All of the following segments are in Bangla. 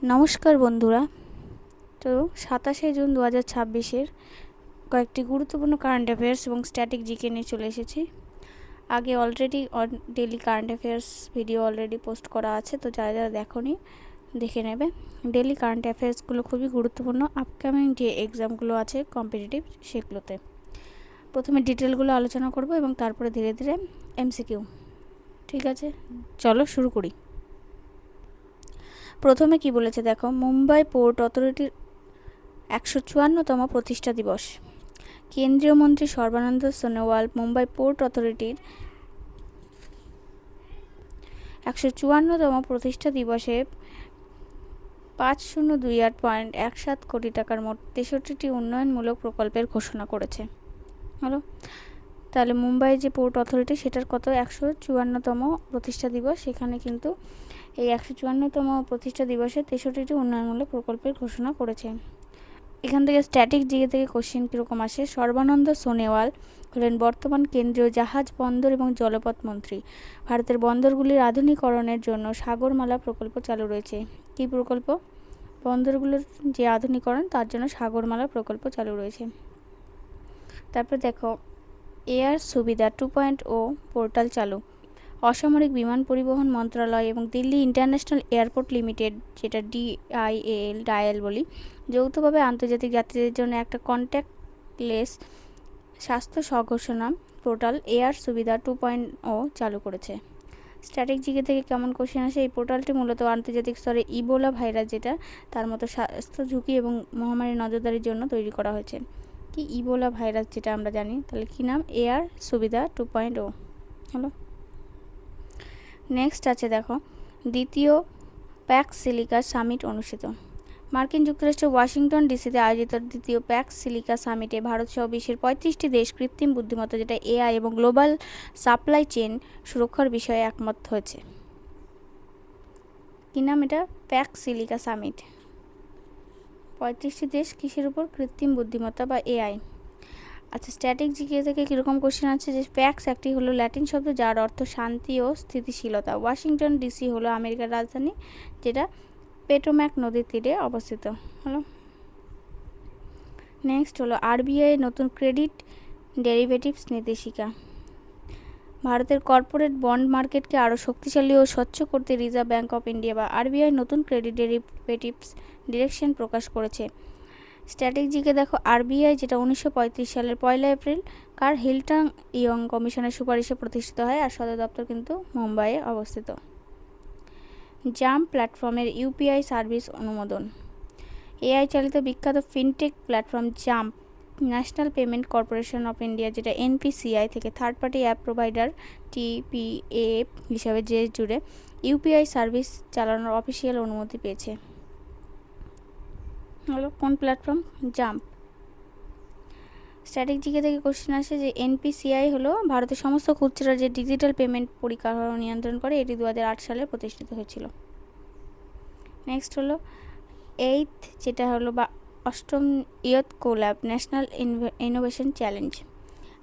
নমস্কার বন্ধুরা। তো 27 জুন 2026-এর কয়েকটি গুরুত্বপূর্ণ কারেন্ট অ্যাফেয়ার্স এবং স্ট্যাটিক জিকে নিয়ে চলে এসেছি। আগে already daily current affairs video already post করা আছে, তো যারা যারা দেখোনি দেখে নেবে। ডেলি কারেন্ট অ্যাফেয়ার্সগুলো খুবই গুরুত্বপূর্ণ আপকামিং যে এক্সামগুলো আছে কম্পিটিটিভ, সেগুলোতে প্রথমে ডিটেলগুলো আলোচনা করব এবং তারপরে ধীরে ধীরে এমসিকিউ। ঠিক আছে, চলো শুরু করি। প্রথমে কি বলেছে দেখো, মুম্বাই পোর্ট অথরিটির 154তম প্রতিষ্ঠা দিবস। কেন্দ্রীয় মন্ত্রী সর্বানন্দ সোনোয়াল মুম্বাই পোর্ট অথরিটির 154তম প্রতিষ্ঠা দিবসে 5028.17 কোটি টাকার মোট 63টি উন্নয়নমূলক প্রকল্পের ঘোষণা করেছে। হলো, তাহলে মুম্বাই যে পোর্ট অথরিটি সেটার কত 154তম প্রতিষ্ঠা দিবস, সেখানে কিন্তু এই 154তম প্রতিষ্ঠা দিবসে 63টি উন্নয়নমূলক প্রকল্পের ঘোষণা করেছে। এখান থেকে স্ট্যাটিক জিকে থেকে কোশ্চেন কীরকম আসে। সর্বানন্দ সোনোয়াল হলেন বর্তমান কেন্দ্রীয় জাহাজ, বন্দর এবং জলপথ মন্ত্রী। ভারতের বন্দরগুলির আধুনিকরণের জন্য সাগরমালা প্রকল্প চালু রয়েছে। কী প্রকল্প? বন্দরগুলোর যে আধুনিকরণ তার জন্য সাগরমালা প্রকল্প চালু রয়েছে। তারপর দেখো, এয়ার সুবিধা 2.0 পোর্টাল চালু। অসামরিক বিমান পরিবহন মন্ত্রণালয় এবং দিল্লি ইন্টারন্যাশনাল এয়ারপোর্ট লিমিটেড, যেটা ডায়াল বলি, যৌথভাবে আন্তর্জাতিক যাত্রীদের জন্য একটা কন্ট্যাক্টলেস স্বাস্থ্য স্বঘোষণা পোর্টাল এয়ার সুবিধা 2.0 চালু করেছে। স্ট্যাটিক জিকে থেকে কেমন কোশ্চেন আসে? এই পোর্টালটি মূলত আন্তর্জাতিক স্তরে ইবোলা ভাইরাস, যেটা তার মতো স্বাস্থ্য ঝুঁকি এবং মহামারীর নজরদারির জন্য তৈরি করা হয়েছে। কি ইবোলা ভাইরাস যেটা আমরা জানি, তাহলে কি নাম? এয়ার সুবিধা 2.0। হলো, নেক্সট আছে দেখো, দ্বিতীয় প্যাক্স সিলিকা সামিট অনুষ্ঠিত। মার্কিন যুক্তরাষ্ট্রের ওয়াশিংটন ডিসিতে আয়োজিত দ্বিতীয় প্যাক্স সিলিকা সামিটে ভারত সহ বিশ্বের 35টি দেশ কৃত্রিম বুদ্ধিমত্তা, যেটা এআই এবং গ্লোবাল সাপ্লাই চেন সুরক্ষার বিষয়ে একমত হয়েছে। কি নাম এটা? Packs silica summit. 35টি দেশ কিসের উপর? কৃত্রিম বুদ্ধিমত্তা বা এআই। আচ্ছা, স্ট্যাটিক জিকে থেকে কীরকম কোশ্চেন আছে? যে প্যাক্স একটি হলো ল্যাটিন শব্দ যার অর্থ শান্তি ও স্থিতিশীলতা। ওয়াশিংটন ডিসি হলো আমেরিকার রাজধানী, যেটা পেটোম্যাক নদীর তীরে অবস্থিত। হলো, নেক্সট হলো আরবিআই নতুন ক্রেডিট ডেরিভেটিভস নির্দেশিকা। ভারতের কর্পোরেট বন্ড মার্কেটকে আরও শক্তিশালী ও স্বচ্ছ করতে রিজার্ভ ব্যাঙ্ক অফ ইন্ডিয়া বা আরবিআই নতুন ক্রেডিট ডেরিভেটিভস ডিরেকশন প্রকাশ করেছে। স্ট্যাটিক জিকে দেখো, আরবিআই যেটা 1935 সালের 1 এপ্রিল কার হিলটন ইয়ং কমিশনের সুপারিশে প্রতিষ্ঠিত হয়, আর সদর দপ্তর কিন্তু মুম্বাইয়ে অবস্থিত। জাম্প প্ল্যাটফর্মের ইউপিআই সার্ভিস অনুমোদন। এআই চালিত বিখ্যাত fintech platform jump national payment corporation of India, যেটা এনপিসিআই থেকে third party app provider TPA হিসাবে যে জুড়ে ইউপিআই সার্ভিস চালানোর অফিসিয়াল অনুমতি পেয়েছে। হলো, কোন প্ল্যাটফর্ম? জাম্প। স্ট্যাটিক জিকে থেকে কোশ্চেন আসে যে এনপিসিআই হলো ভারতের সমস্ত খুচরা যে ডিজিটাল পেমেন্ট পরিকাঠামো নিয়ন্ত্রণ করে, এটি 2008 সালে প্রতিষ্ঠিত হয়েছিল। নেক্সট হলো এইথ, যেটা হলো বা অষ্টম ইয়ত কোল্যাব ন্যাশনাল ইনোভেশন চ্যালেঞ্জ।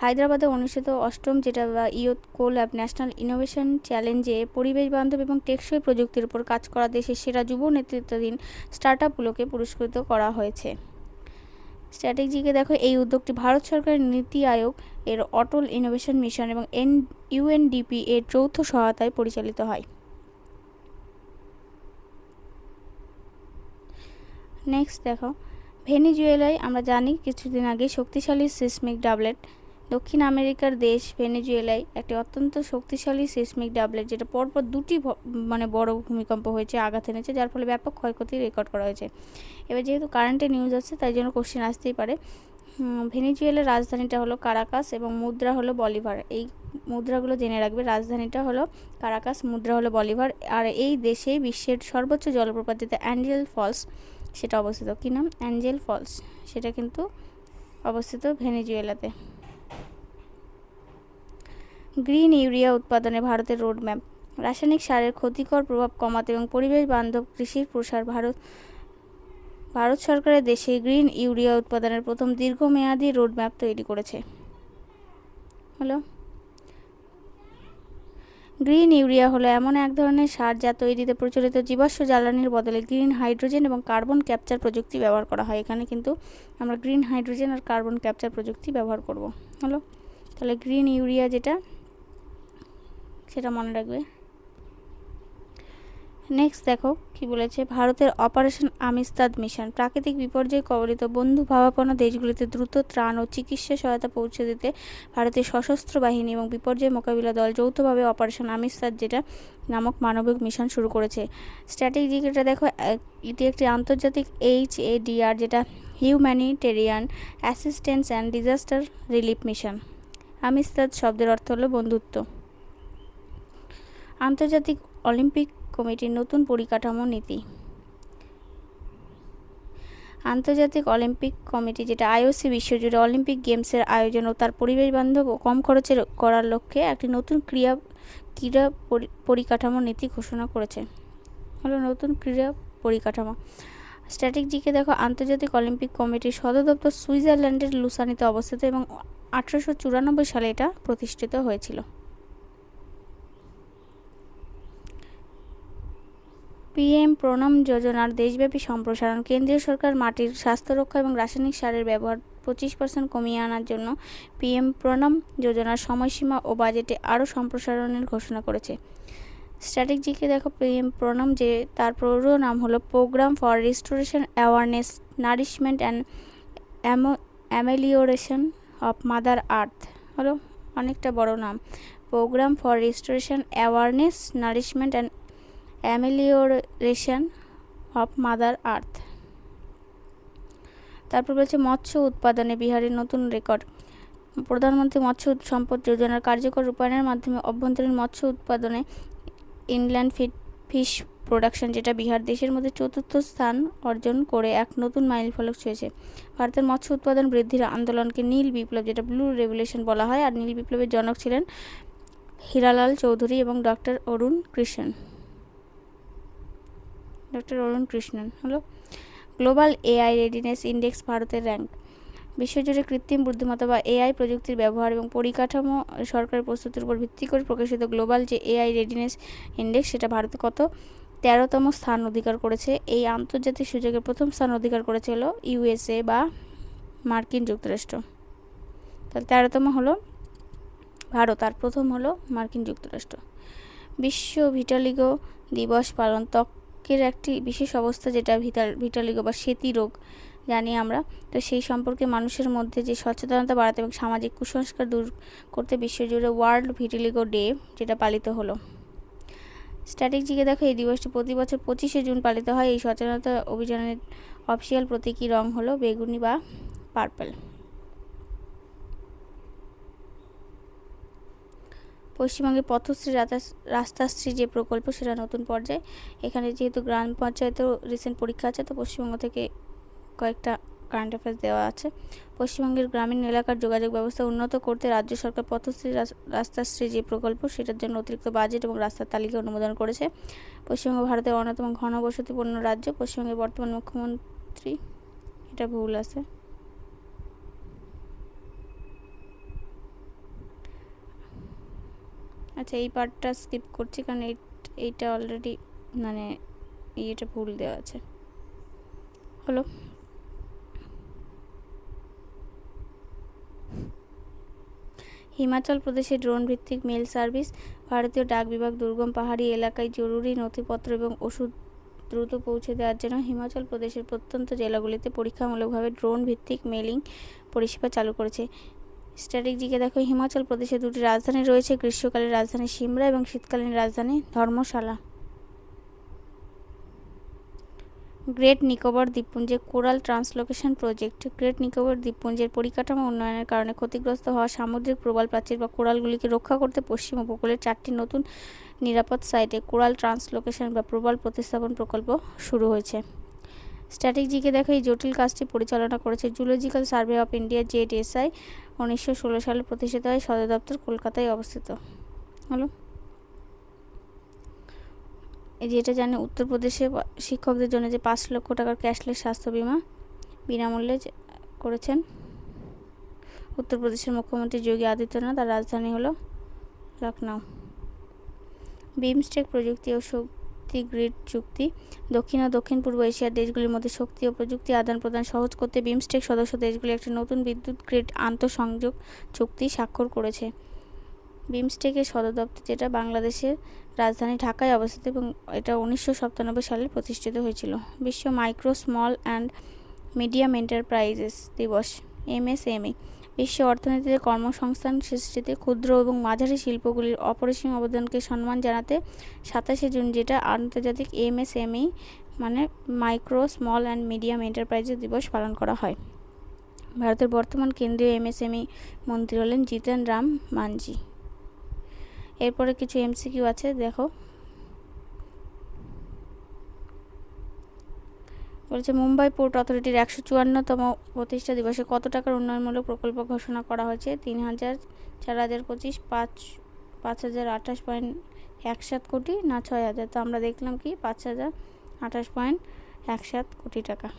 হায়দ্রাবাদে অনুষ্ঠিত অষ্টম যেটা বা ইয়ত কোল্যাব ন্যাশনাল ইনোভেশন চ্যালেঞ্জে পরিবেশ বান্ধব এবং টেকসই প্রযুক্তির উপর কাজ করা দেশের সেরা যুব নেতৃত্বাধীন স্টার্টআপগুলোকে পুরস্কৃত করা হয়েছে। স্ট্যাটিক জিকে দেখো, এই উদ্যোগটি ভারত সরকারের নীতি আয়োগ এর অটল ইনোভেশন মিশন এবং ইউএনডিপি এর যৌথ সহায়তায় পরিচালিত হয়। নেক্সট দেখো, ভেনেজুয়েলায় আমরা জানি কিছুদিন আগে শক্তিশালী সিসমিক ডাবলেট। দক্ষিণ আমেরিকার দেশ ভেনেজুয়েলায় একটি অত্যন্ত শক্তিশালী সিসমিক ডাবলেট, যেটা পরপর দুটি বড় ভূমিকম্প হয়েছে, আঘাত এনেছে, যার ফলে ব্যাপক ক্ষয়ক্ষতি রেকর্ড করা হয়েছে। এবার যেহেতু কারেন্টে নিউজ আছে তাই জন্য কোশ্চেন আসতেই পারে। ভেনেজুয়েলার রাজধানীটা হলো কারাকাস এবং মুদ্রা হলো বলিভার। এই মুদ্রাগুলো জেনে রাখবে, রাজধানীটা হলো কারাকাস, মুদ্রা হলো বলিভার। আর এই দেশে বিশ্বের সর্বোচ্চ জলপ্রপাত, যেটা অ্যাঞ্জেল ফলস, সেটা অবস্থিত। কী নাম? Angel Falls. সেটা কিন্তু অবস্থিত ভেনেজুয়েলাতে। গ্রিন ইউরিয়া উৎপাদনে ভারতের রোডম্যাপ। রাসায়নিক সারের ক্ষতিকর প্রভাব কমাতে এবং পরিবেশ বান্ধব কৃষির প্রসার ভারত সরকারের দেশে গ্রিন ইউরিয়া উৎপাদনের প্রথম দীর্ঘমেয়াদী রোডম্যাপ তৈরি করেছে। হলো, গ্রিন ইউরিয়া হলো এমন এক ধরনের সার যা তৈরিতে প্রচলিত জীবাশ্ম জ্বালানির বদলে গ্রিন হাইড্রোজেন এবং কার্বন ক্যাপচার প্রযুক্তি ব্যবহার করা হয়। এখানে কিন্তু আমরা গ্রিন হাইড্রোজেন আর কার্বন ক্যাপচার প্রযুক্তি ব্যবহার করব। হলো, তাহলে গ্রিন ইউরিয়া যেটা সেটা মনে রাখবে। নেক্সট দেখো কি বলেছে, ভারতের অপারেশন আমিস্তাদ মিশন প্রাকৃতিক বিপর্যয় কবলিত বন্ধু ভাবাপন্ন দেশগুলিতে দ্রুত ত্রাণ ও চিকিৎসা সহায়তা পৌঁছে দিতে ভারতের সশস্ত্র বাহিনী এবং বিপর্যয় মোকাবিলা দল যৌথভাবে অপারেশন আমিস্তাদ যেটা নামক মানবিক মিশন শুরু করেছে। স্ট্র্যাটেজিটা দেখো, এটি একটি আন্তর্জাতিক HADR যেটা humanitarian assistance and disaster relief mission. Amistad শব্দের অর্থ হলো বন্ধুত্ব। আন্তর্জাতিক অলিম্পিক কমিটির নতুন পরিকাঠামো নীতি। আন্তর্জাতিক অলিম্পিক কমিটি যেটা IOC বিশ্বজুড়ে অলিম্পিক গেমসের আয়োজন ও তার পরিবেশ বান্ধব ও কম খরচে করার লক্ষ্যে একটি নতুন ক্রীড়া পরিকাঠামো নীতি ঘোষণা করেছে। হলো নতুন ক্রীড়া পরিকাঠামো। স্ট্র্যাটেজিকে দেখো, আন্তর্জাতিক অলিম্পিক কমিটির সদর দপ্তর সুইজারল্যান্ডের লুসানিতে অবস্থিত এবং 1894 সালে এটা প্রতিষ্ঠিত হয়েছিল। PM প্রণাম যোজনার দেশব্যাপী সম্প্রসারণ। কেন্দ্রীয় সরকার মাটির স্বাস্থ্য রক্ষা এবং রাসায়নিক সারের ব্যবহার 25% কমিয়ে আনার জন্য PM প্রণাম যোজনার সময়সীমা ও বাজেটে আরও সম্প্রসারণের ঘোষণা করেছে। স্ট্র্যাটেজিকে দেখো, PM প্রণাম যে তার পুরো নাম হলো programme for restoration awareness nourishment and amelioration of mother earth. হলো অনেকটা বড় নাম, programme for restoration awareness nourishment and amelioration of mother earth. তারপর বলছে মৎস্য উৎপাদনে বিহারের নতুন রেকর্ড। প্রধানমন্ত্রী মৎস্য সম্পদ যোজনার কার্যকর রূপায়ণের মাধ্যমে অভ্যন্তরীণ মৎস্য উৎপাদনে ইনল্যান্ড ফিশ প্রোডাকশন যেটা বিহার দেশের মধ্যে 4র্থ স্থান অর্জন করে এক নতুন মাইলফলক ছুঁয়েছে। ভারতের মৎস্য উৎপাদন বৃদ্ধির আন্দোলনকে নীল বিপ্লব যেটা ব্লু রেভলিউশন বলা হয়, আর নীল বিপ্লবের জনক ছিলেন হীরালাল চৌধুরী এবং ডক্টর অরুণ কৃষ্ণন। হলো গ্লোবাল AI রেডিনেস ইন্ডেক্স ভারতের র্যাঙ্ক। বিশ্বজুড়ে কৃত্রিম বুদ্ধিমত্তা বা AI প্রযুক্তির ব্যবহার এবং পরিকাঠামো সরকারের প্রস্তুতির উপর ভিত্তি করে প্রকাশিত গ্লোবাল যে AI রেডিনেস ইন্ডেক্স সেটা ভারতে কত 13তম স্থান অধিকার করেছে। এই আন্তর্জাতিক সুযোগে প্রথম স্থান অধিকার করেছে হলো USA বা মার্কিন যুক্তরাষ্ট্র। তাহলে 13তম হলো ভারত আর প্রথম হলো মার্কিন যুক্তরাষ্ট্র। বিশ্ব ভিটালিগো দিবস পালন। ত্বকের একটি বিশেষ অবস্থা যেটা ভিটালিগো বা সেতি রোগ জানি আমরা, তো সেই সম্পর্কে মানুষের মধ্যে যে সচেতনতা বাড়াতে এবং সামাজিক কুসংস্কার দূর করতে বিশ্বজুড়ে ওয়ার্ল্ড ভিটিলিগো ডে যেটা পালিত হলো। স্ট্র্যাটেজিকে দেখো, এই দিবসটি প্রতি বছর 25শে জুন পালিত হয়। এই সচেতনতা অভিযানের অফিসিয়াল প্রতীকী রং হলো বেগুনি বা পার্পল। পশ্চিমবঙ্গের পথশ্রী রাস্তাশ্রী যে প্রকল্প সেটা নতুন পর্যায়ে। এখানে যেহেতু গ্রাম পঞ্চায়েতেও রিসেন্ট পরীক্ষা আছে, তো পশ্চিমবঙ্গ থেকে কয়েকটা কারেন্ট অ্যাফেয়ার্স দেওয়া আছে। পশ্চিমবঙ্গের গ্রামীণ এলাকার যোগাযোগ ব্যবস্থা উন্নত করতে রাজ্য সরকার পথশ্রী রাস্তাশ্রী যে প্রকল্প সেটার জন্য অতিরিক্ত বাজেট এবং রাস্তার তালিকা অনুমোদন করেছে। পশ্চিমবঙ্গ ভারতের অন্যতম ঘনবসতিপূর্ণ রাজ্য। পশ্চিমবঙ্গের বর্তমান মুখ্যমন্ত্রী, এটা ভুল আছে, আচ্ছা এই পার্টটা স্কিপ করছি কারণ এইটা অলরেডি মানে এটা ভুল দেওয়া আছে। হলো হিমাচল প্রদেশে ড্রোন ভিত্তিক মেল সার্ভিস। ভারতীয় ডাক বিভাগ দুর্গম পাহাড়ি এলাকায় জরুরি নথিপত্র এবং ওষুধ দ্রুত পৌঁছে দেওয়ার জন্য হিমাচল প্রদেশের প্রত্যন্ত জেলাগুলিতে পরীক্ষামূলকভাবে ড্রোন ভিত্তিক মেলিং পরিষেবা চালু করেছে। স্ট্র্যাটেজিকে দেখো, হিমাচল প্রদেশে দুটি রাজধানী রয়েছে, গ্রীষ্মকালীন রাজধানী সিমলা এবং শীতকালীন রাজধানী ধর্মশালা। গ্রেট নিকোবর দ্বীপপুঞ্জে coral translocation project. Great Nicobar দ্বীপপুঞ্জের পরিকাঠামো উন্নয়নের কারণে ক্ষতিগ্রস্ত হওয়া সামুদ্রিক প্রবাল প্রাচীর বা কোরালগুলিকে রক্ষা করতে পশ্চিম উপকূলের 4টি নতুন নিরাপদ সাইটে কোরাল ট্রান্সলোকেশন বা প্রবাল প্রতিস্থাপন প্রকল্প শুরু হয়েছে। স্ট্র্যাটেজিকে দেখো, এই জটিল কাজটি পরিচালনা করেছে zoological survey of India ZSI। 1916 সালে প্রতিষ্ঠিত হয়, সদর দপ্তর কলকাতায় অবস্থিত। হলো এই যেটা জানি, উত্তরপ্রদেশে শিক্ষকদের জন্য যে 5 লক্ষ টাকার ক্যাশলেস স্বাস্থ্য বিমা বিনামূল্যে করেছেন উত্তরপ্রদেশের মুখ্যমন্ত্রী যোগী আদিত্যনাথ, আর রাজধানী হলো লখনউ। বিমস্টেক প্রযুক্তি ও শক্তি গ্রিড চুক্তি। দক্ষিণ ও দক্ষিণ পূর্ব এশিয়ার দেশগুলির মধ্যে শক্তি ও প্রযুক্তি আদান প্রদান সহজ করতে বিমস্টেক সদস্য দেশগুলি একটি নতুন বিদ্যুৎ গ্রিড আন্তঃসংযোগ চুক্তি স্বাক্ষর করেছে। বিমস্টেকের সদর দপ্তর, যেটা বাংলাদেশের রাজধানী ঢাকায় অবস্থিত, এবং এটা 1997 সালে প্রতিষ্ঠিত হয়েছিল। বিশ্ব micro, small and medium enterprises দিবস, MSME। বিশ্ব অর্থনীতিতে কর্মসংস্থান সৃষ্টিতে ক্ষুদ্র এবং মাঝারি শিল্পগুলির অপরিসীম অবদানকে সম্মান জানাতে 27শে জুন, যেটা আন্তর্জাতিক MSME মানে micro, small and medium enterprises দিবস পালন করা হয়। ভারতের বর্তমান কেন্দ্রীয় MSME মন্ত্রী হলেন জিতন রাম মাঞ্ঝি। এরপরে কিছু MCQ আছে, দেখো। বলছে মুম্বাই পোর্ট অথরিটির 154তম প্রতিষ্ঠা দিবসে কত টাকার উন্নয়নমূলক প্রকল্প ঘোষণা করা হয়েছে? 3,000, 4,025, 5,028.17 কোটি না 6,000? তো আমরা দেখলাম কি 5,028.17 কোটি টাকা।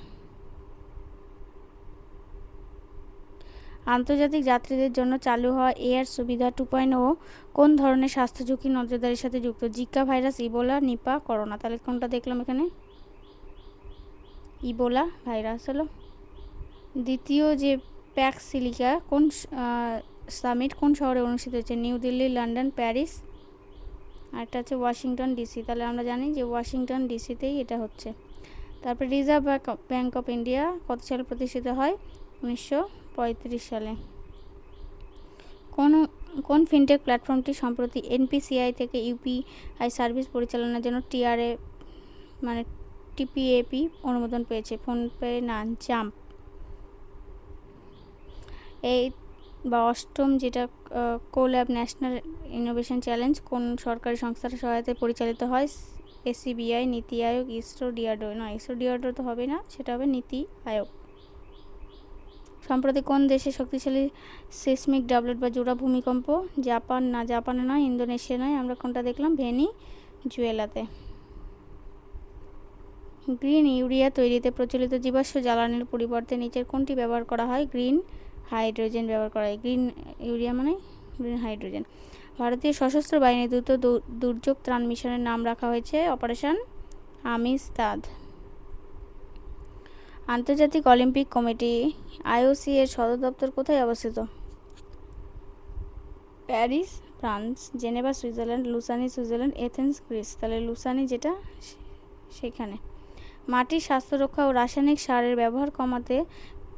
আন্তর্জাতিক যাত্রীদের জন্য চালু হওয়া এয়ার সুবিধা 2.0 কোন ধরনের স্বাস্থ্য ঝুঁকি নজরদারির সাথে যুক্ত? Zika virus, Ebola, Nipah, corona. তাহলে কোনটা দেখলাম এখানে? ইবোলা ভাইরাস হলো। দ্বিতীয় যে প্যাক্স সিলিকা কোন সামিট কোন শহরে অনুষ্ঠিত হচ্ছে? নিউ দিল্লি, লন্ডন, প্যারিস, আর এটা হচ্ছে ওয়াশিংটন ডিসি। তাহলে আমরা জানি যে ওয়াশিংটন ডিসিতেই এটা হচ্ছে। তারপর রিজার্ভ ব্যাঙ্ক অফ ইন্ডিয়া কত সালে প্রতিষ্ঠিত হয়? 1935 সালে। কোন ফিনটেক প্ল্যাটফর্মটি সম্প্রতি NPCI থেকে UPI সার্ভিস পরিচালনার জন্য মানে TPAP অনুমোদন পেয়েছে? ফোনপে না জাম্প? এই বা অষ্টম যেটা কোল্যাব ন্যাশনাল ইনোভেশন চ্যালেঞ্জ কোন সরকারি সংস্থার সহায়তায় পরিচালিত হয়? SCBI, নীতি আয়োগ, ইসরো, ডিআরডিও। না, ইসরো ডিআরডিও তো হবে না, সেটা হবে নীতি আয়োগ। সম্প্রতি কোন দেশে শক্তিশালী সিসমিক ডাবলেট বা জোড়া ভূমিকম্প? জাপান না, জাপানে নয়, ইন্দোনেশিয়া নয়, আমরা কোনটা দেখলাম? ভেনিজুয়েলাতে। গ্রিন ইউরিয়া তৈরিতে প্রচলিত জীবাশ্ম জ্বালানির পরিবর্তে নিচের কোনটি ব্যবহার করা হয়? গ্রিন হাইড্রোজেন ব্যবহার করা হয়। গ্রিন ইউরিয়া মানে গ্রিন হাইড্রোজেন। ভারতীয় সশস্ত্র বাহিনী দ্রুত দুর্যোগ ত্রাণ মিশনের নাম রাখা হয়েছে অপারেশন আমিস্তাদ। আন্তর্জাতিক অলিম্পিক কমিটি IOC এর সদর দপ্তর কোথায় অবস্থিত? Paris, France, Geneva, Switzerland, Lausanne, Switzerland, Athens, Greece. তাহলে লুসানি যেটা সেখানে। মাটির স্বাস্থ্য রক্ষা ও রাসায়নিক সারের ব্যবহার কমাতে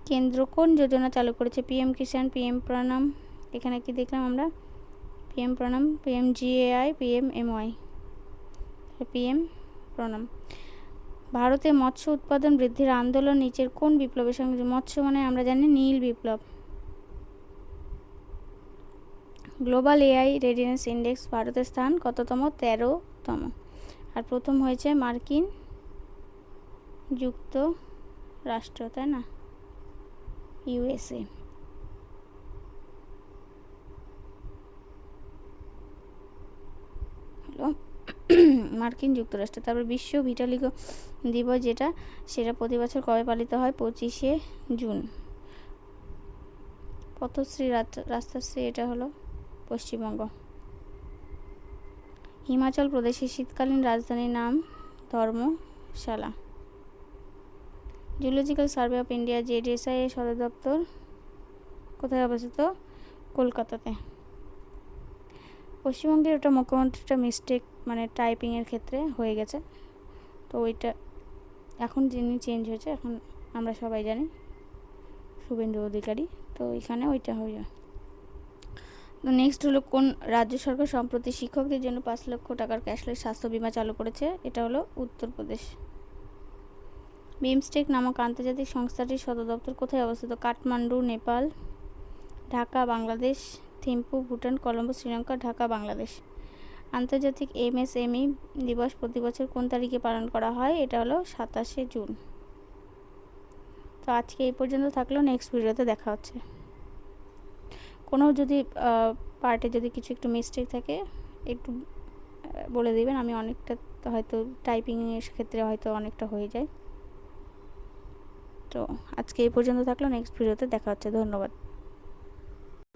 কেন্দ্র কোন যোজনা চালু করেছে? PM কিষাণ, PM প্রণাম। এখানে কি দেখলাম আমরা? PM প্রণাম, PMGAI, PMMY, PM প্রণাম। ভারতে মৎস্য উৎপাদন বৃদ্ধির আন্দোলন নিচের কোন বিপ্লবের সঙ্গে? মৎস্য মানে আমরা জানি নীল বিপ্লব। গ্লোবাল AI রেডিনেস ইন্ডেক্স ভারতের স্থান কততম? 13তম। আর প্রথম হয়েছে মার্কিন যুক্তরাষ্ট্র, তাই না? USA। হলো মার্কিন যুক্তরাষ্ট্র। তারপর বিশ্ব ভিটালিগো দিবস যেটা, সেটা প্রতি বছর কবে পালিত হয়? 25শে জুন। পথশ্রী রাস্তাশ্রী, এটা হলো পশ্চিমবঙ্গ। হিমাচল প্রদেশের শীতকালীন রাজধানীর নাম? Dharamshala. Zoological survey of India JSI এর সদর দপ্তর কোথায় অবস্থিত? কলকাতাতে। পশ্চিমবঙ্গের ওটা মুখ্যমন্ত্রীটা মিস্টেক মানে টাইপিংয়ের ক্ষেত্রে হয়ে গেছে, তো ওইটা এখন যিনি চেঞ্জ হয়েছে, এখন আমরা সবাই জানি শুভেন্দু অধিকারী, তো এখানে ওইটা হয়ে যায়। তো নেক্সট হলো কোন রাজ্য সরকার সম্প্রতি শিক্ষকদের জন্য 5 লক্ষ টাকার ক্যাশলেস স্বাস্থ্য বিমা চালু করেছে? এটা হলো উত্তরপ্রদেশ। বিমস্টেক নামক আন্তর্জাতিক সংস্থাটির সদর দপ্তর কোথায় অবস্থিত? কাঠমান্ডু, নেপাল, ঢাকা, বাংলাদেশ, থিম্পু, ভুটান, কলম্বো, শ্রীলঙ্কা, ঢাকা, বাংলাদেশ। আন্তর্জাতিক MSME দিবস প্রতি বছর কোন তারিখে পালন করা হয়? এটা হলো 27শে জুন। তো আজকে এই পর্যন্ত থাকলো, নেক্সট ভিডিওতে দেখা হচ্ছে। কোনো যদি পার্টে যদি কিছু একটু মিস্টেক থাকে একটু বলে দিবেন, আমি অনেকটা হয়তো টাইপিংয়ের ক্ষেত্রে হয়তো অনেকটা হয়ে যায়। তো আজকে এই পর্যন্ত থাকলো, নেক্সট ভিডিওতে দেখা হচ্ছে। ধন্যবাদ।